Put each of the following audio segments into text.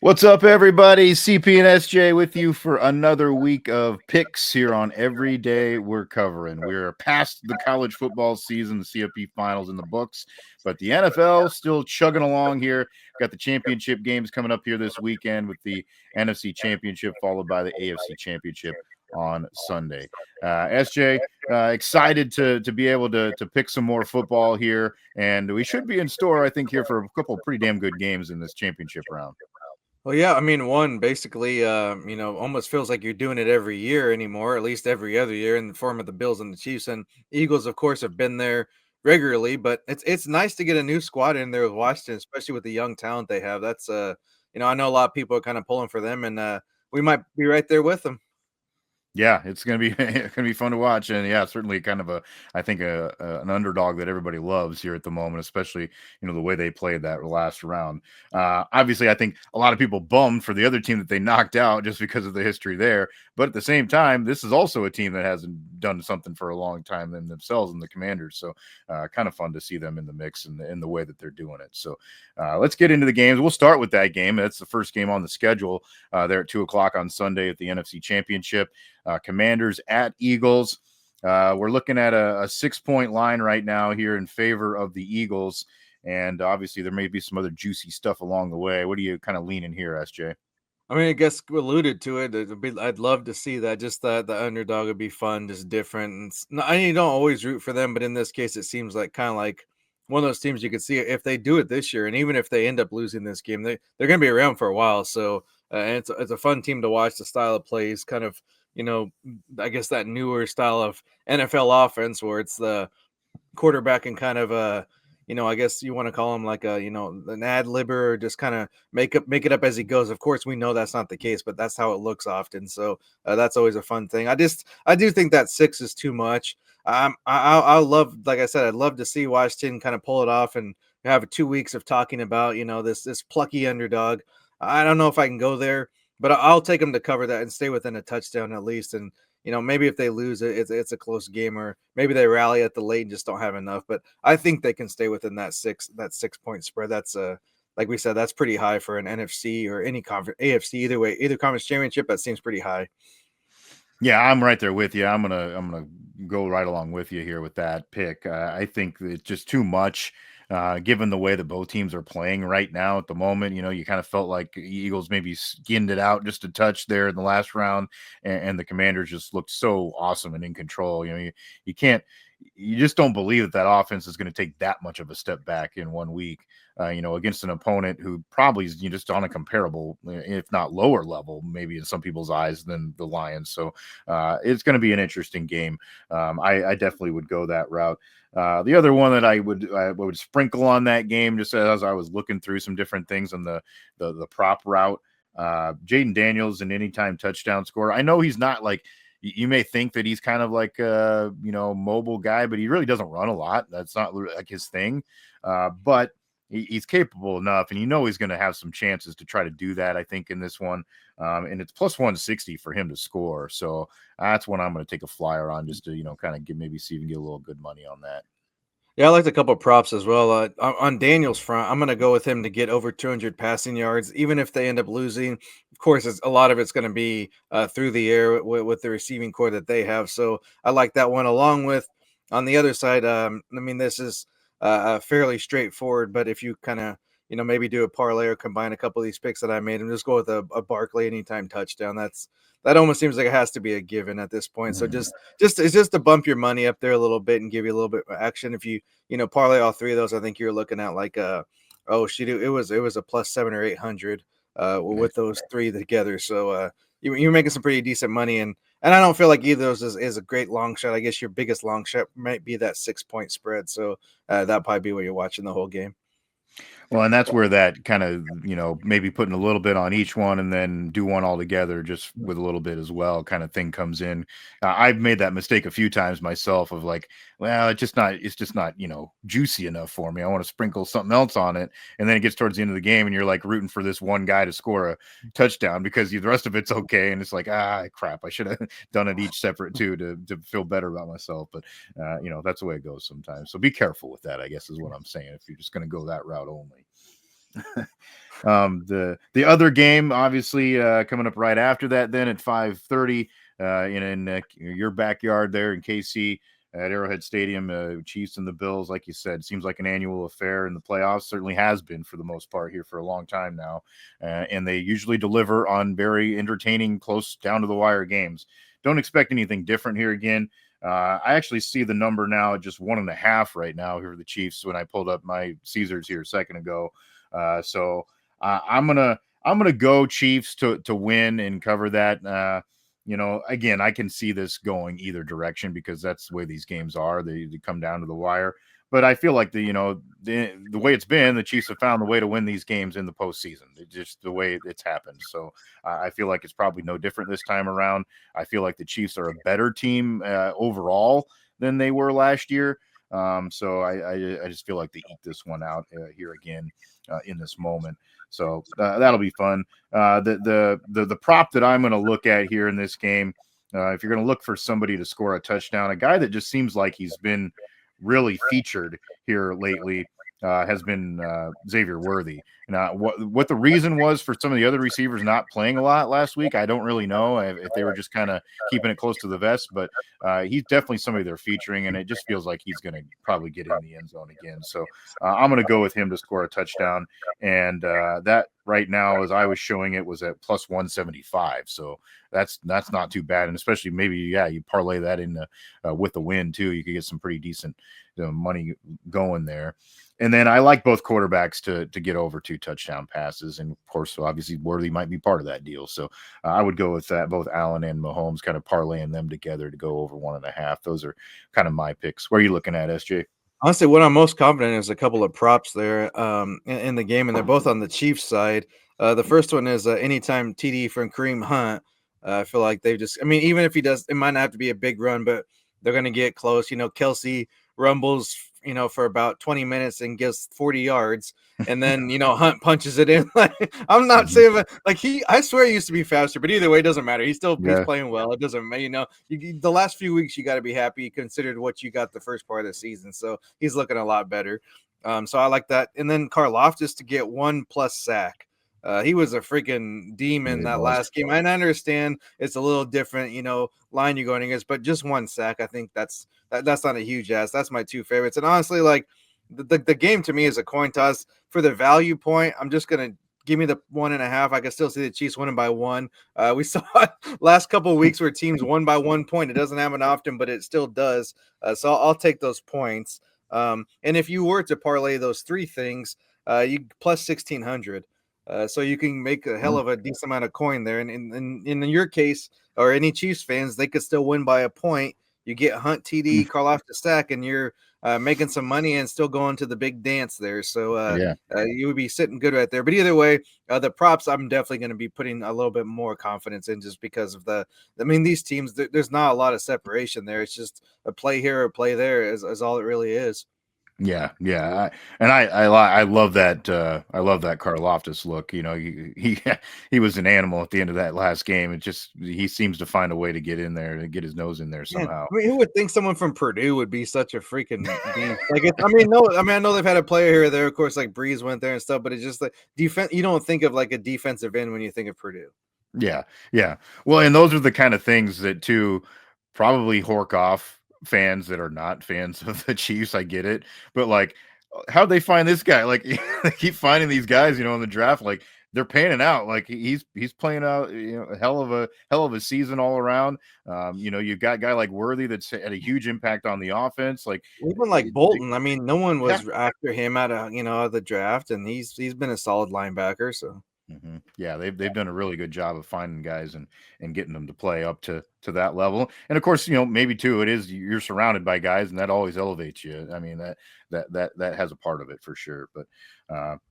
What's up, everybody? CP and SJ with you for another week of picks here on Every Day We're Covering. We're past the college football season, the CFP finals in the books, but the NFL still chugging along here. Got the championship games coming up here this weekend with the NFC Championship, followed by the AFC Championship on Sunday. SJ, excited to be able to pick some more football here, and we should be in store, I think, here for a couple of pretty damn good games in this championship round. Well, yeah, I mean, one basically, almost feels like you're doing it every year anymore, at least every other year in the form of the Bills and the Chiefs. And Eagles, of course, have been there regularly, but it's nice to get a new squad in there with Washington, especially with the young talent they have. That's I know a lot of people are kind of pulling for them, and we might be right there with them. Yeah, it's gonna be it's gonna be fun to watch, and yeah, certainly kind of I think an underdog that everybody loves here at the moment, especially the way they played that last round. Obviously, I think a lot of people bummed for the other team that they knocked out just because of the history there. But at the same time, this is also a team that hasn't done something for a long time themselves in the Commanders. So kind of fun to see them in the mix and in the way that they're doing it. So let's get into the games. We'll start with that game. That's the first game on the schedule there at 2 o'clock on Sunday at the NFC Championship. Commanders at Eagles. We're looking at a 6-point line right now here in favor of the Eagles. And obviously, there may be some other juicy stuff along the way. What are you kind of leaning here, SJ? I mean, I guess we alluded to it. I'd love to see that. Just the underdog would be fun, just different. I mean, you don't always root for them, but in this case, it seems like kind of like one of those teams you could see if they do it this year, and even if they end up losing this game, they're going to be around for a while. So and it's a fun team to watch. The style of plays, kind of I guess that newer style of NFL offense where it's the quarterback and kind of I guess you want to call him like an ad libber or just kind of make it up as he goes. Of course, we know that's not the case, but that's how it looks often. So that's always a fun thing. I do think that 6 is too much. I love, like I said, I'd love to see Washington kind of pull it off and have 2 weeks of talking about this plucky underdog. I don't know if I can go there, but I'll take them to cover that and stay within a touchdown at least. And maybe if they lose it, it's a close game, or maybe they rally at the late and just don't have enough. But I think they can stay within that 6 point spread. That's like we said, that's pretty high for an NFC or any conference, AFC, either way, either conference championship. That seems pretty high. Yeah, I'm right there with you. I'm gonna go right along with you here with that pick. I think it's just too much, given the way that both teams are playing right now at the moment. You kind of felt like Eagles maybe skinned it out just a touch there in the last round, and the Commanders just looked so awesome and in control. You can't. You just don't believe that offense is going to take that much of a step back in 1 week, against an opponent who probably is just on a comparable, if not lower level, maybe in some people's eyes, than the Lions. So it's going to be an interesting game. I definitely would go that route. The other one that I would sprinkle on that game, just as I was looking through some different things on the prop route, Jaden Daniels, an anytime touchdown scorer. I know he's not like, you may think that he's kind of like a mobile guy, but he really doesn't run a lot. That's not like his thing. But he's capable enough, and he's going to have some chances to try to do that, I think, in this one. And it's plus 160 for him to score. So that's one I'm going to take a flyer on, just to kind of maybe see if you can get a little good money on that. Yeah, I liked a couple of props as well. On Daniel's front, I'm going to go with him to get over 200 passing yards, even if they end up losing. Of course, a lot of it's going to be through the air with the receiving core that they have. So I like that one. Along with on the other side, I mean, this is fairly straightforward. But if you kind of maybe do a parlay or combine a couple of these picks that I made and just go with a Barkley anytime touchdown, that almost seems like it has to be a given at this point. So it's just to bump your money up there a little bit and give you a little bit of action. If you parlay all three of those, I think you're looking at like it was a plus 700 or 800 with those three together. So you're making some pretty decent money, and I don't feel like either of those is a great long shot. I guess your biggest long shot might be that 6-point spread. So that'd probably be what you're watching the whole game. Well, and that's where that kind of, maybe putting a little bit on each one and then do one all together just with a little bit as well kind of thing comes in. I've made that mistake a few times myself of like, well, it's just not, juicy enough for me. I want to sprinkle something else on it. And then it gets towards the end of the game and you're like rooting for this one guy to score a touchdown because the rest of it's okay. And it's like, crap, I should have done it each separate too to feel better about myself. But, that's the way it goes sometimes. So be careful with that, I guess, is what I'm saying, if you're just going to go that route only. The other game, obviously, coming up right after that, then at 5:30, in your backyard there in KC at Arrowhead Stadium, Chiefs and the Bills. Like you said, seems like an annual affair in the playoffs. Certainly has been for the most part here for a long time now, and they usually deliver on very entertaining, close down to the wire games. Don't expect anything different here again. I actually see the number now at just 1.5 right now here for the Chiefs when I pulled up my Caesars here a second ago. So I'm gonna go Chiefs to win and cover that. Again, I can see this going either direction because that's the way these games are. They come down to the wire. But I feel like the way it's been, the Chiefs have found the way to win these games in the postseason. Just the way it's happened. So I feel like it's probably no different this time around. I feel like the Chiefs are a better team overall than they were last year. So I just feel like they eat this one out here again in this moment. So that'll be fun. The prop that I'm going to look at here in this game, if you're going to look for somebody to score a touchdown, a guy that just seems like he's been really featured here lately has been Xavier Worthy. Now, what the reason was for some of the other receivers not playing a lot last week, I don't really know if they were just kind of keeping it close to the vest, but he's definitely somebody they're featuring, and it just feels like he's going to probably get in the end zone again. So I'm going to go with him to score a touchdown, and that right now, as I was showing it, was at plus 175. So that's not too bad, and especially maybe you parlay that in with the win too, you could get some pretty decent money going there. And then I like both quarterbacks to get over 2 touchdown passes. And of course, obviously, Worthy might be part of that deal. So I would go with that, both Allen and Mahomes, kind of parlaying them together to go over 1.5. Those are kind of my picks. Where are you looking at, SJ? Honestly, what I'm most confident in is a couple of props there in the game, and they're both on the Chiefs side. The first one is anytime TD from Kareem Hunt. I feel like they've just, I mean, even if he does, it might not have to be a big run, but they're going to get close. Kelsey rumbles, for about 20 minutes and gives 40 yards. And then, Hunt punches it in. I'm not saying like I swear he used to be faster, but either way, it doesn't matter. He's Yeah. playing well. It doesn't matter. The last few weeks, you got to be happy considered what you got the first part of the season. So he's looking a lot better. So I like that. And then Karlaftis to get 1+ sack. He was a freaking demon It that was. last game. I understand it's a little different, line you're going against, but just 1 sack, I think that's not a huge ask. That's my 2 favorites. And honestly, like the game to me is a coin toss. For the value point, I'm just gonna give me the 1.5. I can still see the Chiefs winning by 1. We saw it last couple of weeks where teams won by 1 point. It doesn't happen often, but it still does. So I'll take those points. And if you were to parlay those 3 things, you plus 1,600. So you can make a hell of a decent amount of coin there. And in your case, or any Chiefs fans, they could still win by a point. You get Hunt, TD, Karlaftis sack, and you're making some money and still going to the big dance there. So Yeah. you would be sitting good right there. But either way, the props I'm definitely going to be putting a little bit more confidence in just because of these teams, there's not a lot of separation there. It's just a play here or play there is all it really is. Yeah, yeah, I love that. I love that Karlaftis look. He was an animal at the end of that last game. It just he seems to find a way to get in there and get his nose in there Man, somehow. I mean, who would think someone from Purdue would be such a freaking beast? I know they've had a player here or there, of course, like Breeze went there and stuff, but it's just like defense. You don't think of like a defensive end when you think of Purdue. Yeah, yeah. Well, and those are the kind of things that too probably hork off fans that are not fans of the Chiefs. I get it, but like, how'd they find this guy? Like, they keep finding these guys, in the draft. Like, they're panning out. Like, he's playing out, a hell of a season all around. You've got a guy like Worthy that's had a huge impact on the offense. Like, Even like Bolton, I mean, no one yeah. was after him out of the draft, and he's been a solid linebacker. So Yeah, they've done a really good job of finding guys and getting them to play up to that level. And of course, maybe too, it is you're surrounded by guys, and that always elevates you. I mean, that has a part of it for sure. But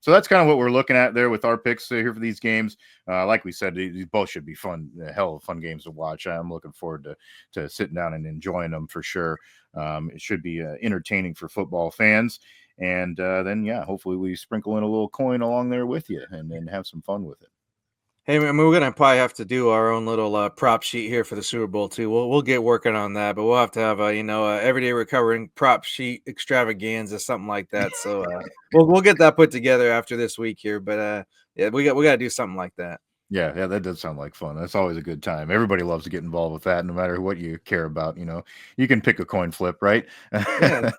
so that's kind of what we're looking at there with our picks here for these games. Like we said, these both should be fun, hell of fun games to watch. I'm looking forward to sitting down and enjoying them for sure. It should be entertaining for football fans. And then, hopefully we sprinkle in a little coin along there with you and then have some fun with it. Hey, I mean, we're gonna probably have to do our own little prop sheet here for the Super Bowl too. We'll get working on that, but we'll have to have a everyday recovering prop sheet extravaganza, something like that. So we'll get that put together after this week here. But yeah, we got to do something like that. Yeah, that does sound like fun. That's always a good time. Everybody loves to get involved with that, no matter what you care about. You can pick a coin flip, right? Yeah,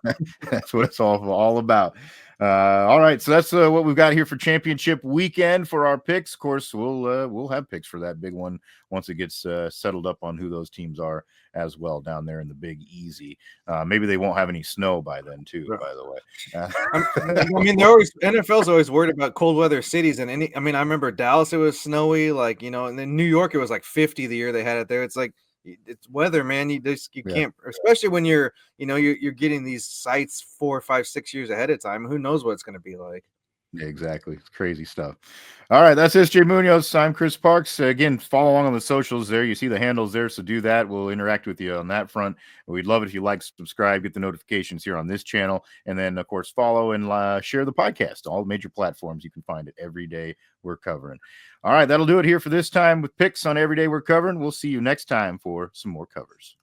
That's what it's all about. All right, so that's what we've got here for championship weekend for our picks. Of course, we'll have picks for that big one once it gets settled up on who those teams are as well down there in the Big Easy. Maybe they won't have any snow by then, too. bro. By the way. I mean, they're always NFL's always worried about cold weather cities, and I mean, I remember Dallas, it was snowy, like and then New York, it was like 50 the year they had it there. It's like it's weather, man. You Yeah. can't, especially when you're getting these sites 4, 5, 6 years ahead of time. Who knows what it's going to be like? Yeah, exactly. It's crazy stuff. All right, that's SJ Munoz. I'm Chris Parks. Again, follow along on the socials there. You see the handles there, so do that. We'll interact with you on that front. We'd love it if you like, subscribe, get the notifications here on this channel, and then, of course, follow and share the podcast. All the major platforms, you can find it every day we're covering. All right, that'll do it here for this time with picks on Every Day We're Covering. We'll see you next time for some more covers.